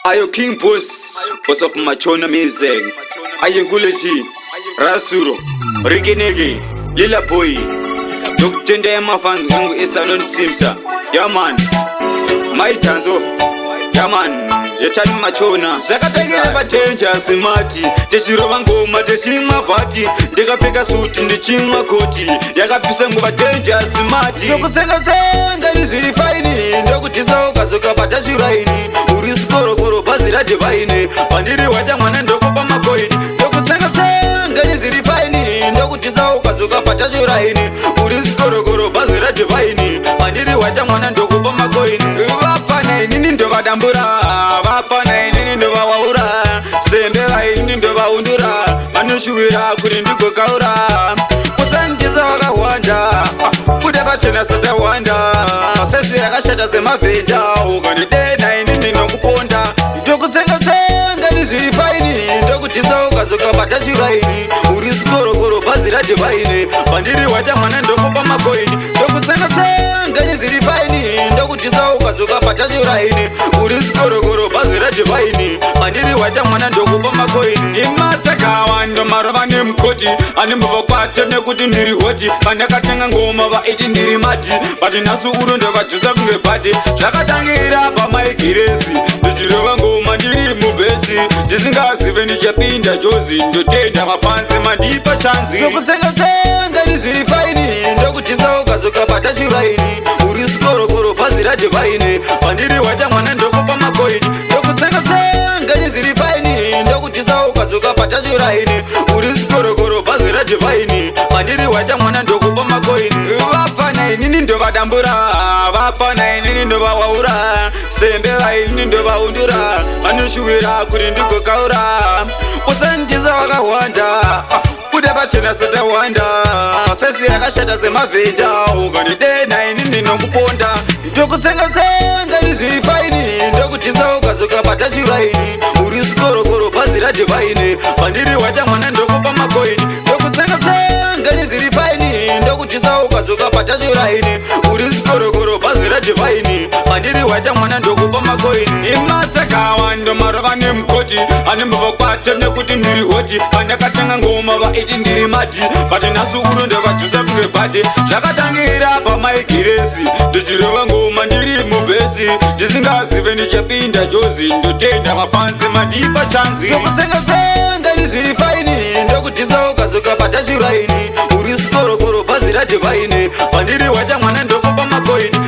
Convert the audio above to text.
Ayo King Boss of Machona Music. Ayo Guleti, Rasuro, Riginegi, Lila Boy, Dr. Ndema fans wangu Isalon Simsa. Yeah man, my chanzo. Yeah man, yachani machona. Zakatengele batenja simati. Teshirova ngoma teshima vati. Ndikapfeka suti ndichimwa koti. Yakapisa nguva batenja simati. Ndokutsenga tsenga niziri faini. Ndokutisa ukazoka batashiraini. Urisikoro bhazi radhivaini. Pandiri wacha mwana ndokupa makoini. Ndokutsenga tsenga niziri faini. Ndokutisa ukazoka batashiraini. Urisikoro bhazi radhivaini. Pandiri wacha mwana ndokupa makoini. Vapana inini ndovadambura. Vapana inini ndovawaura. Sembe vaini ndovaundura. Vanoshuwira kuti ndigokaura. Kusandiza wakawanda. Kude vachena satawanda. Fesi yakashata semavhenda. Ukanidena inini nokuponda. Ndokutsenga niziri faini. Ndokutisa ukazoka batashiraini. Urisikoro bhazi radhivaini. Pandiri wacha mwana ndokupa makoini. Ndokutsenga niziri faini. Ndokutisa ukazoka batashiraini. Urisikoro bhazi radhivaini. Pandiri wacha mwana ndokupa makoini. Imatsakawa ndomarova nemukoti. Animbova kwate nekuti ndiri hoti. Pandakatenga ngoma vaiti ndiri mati. Pati nasu uro ndovadzosa kunge pati. Zvakatangira pamaigirezi. Ndichirova ngoma ndiri mubhesi. Ndisingazive ndichapinda jozi. Ndotenda mapanzi mandipa chanzi. Ndokutsenga niziri faini. Ndokutisa ukazoka batashiraini. Urisikoro bhazi radhivaini. Pandiri wacha mwana ndokupa makoini. Ndokutsenga niziri faini. Ndokutisa ukazoka batashiraini. Urisikoro bhazi radhivaini. Pandiri wacha mwana ndokupa makoini. Vapana inini ndovadambura. Vapana inini ndovawaura. Sembe vaini ndovaundura. Vanoshuwira kuti ndigokaura. Kusandiza wakawanda. Kude vachena satawanda. Fesi yakashata semavhenda. Ukanidena inini nokuponda. Ndokutsenga niziri faini. Ndokutisa ukazoka batashiraini. Urisikoro bhazi radhivaini. Pandiri wacha mwana ndokupa makoini. Ndokutsenga niziri faini. Ndokutisa ukazoka batashiraini. Urisikoro bhazi radhivaini. Pandiri wacha mwana ndokupa makoini. Imatsakawa ndomarova nemukoti. Animbova kwate nekuti ndiri hoti. Pandakatenga ngoma vaiti ndiri mati. Pati nasu uro ndovadzosa kunge pati. Zvakatangira pamaigirezi. Ndichirova ngoma ndiri mubhesi. Ndisingazive ndichapinda jozi. Ndotenda mapanzi mandipa chanzi. Ndokutsenga niziri faini. Ndokutisa ukazoka batashiraini. Urisikoro bhazi radhivaini. Pandiri wacha mwana ndokupa makoini.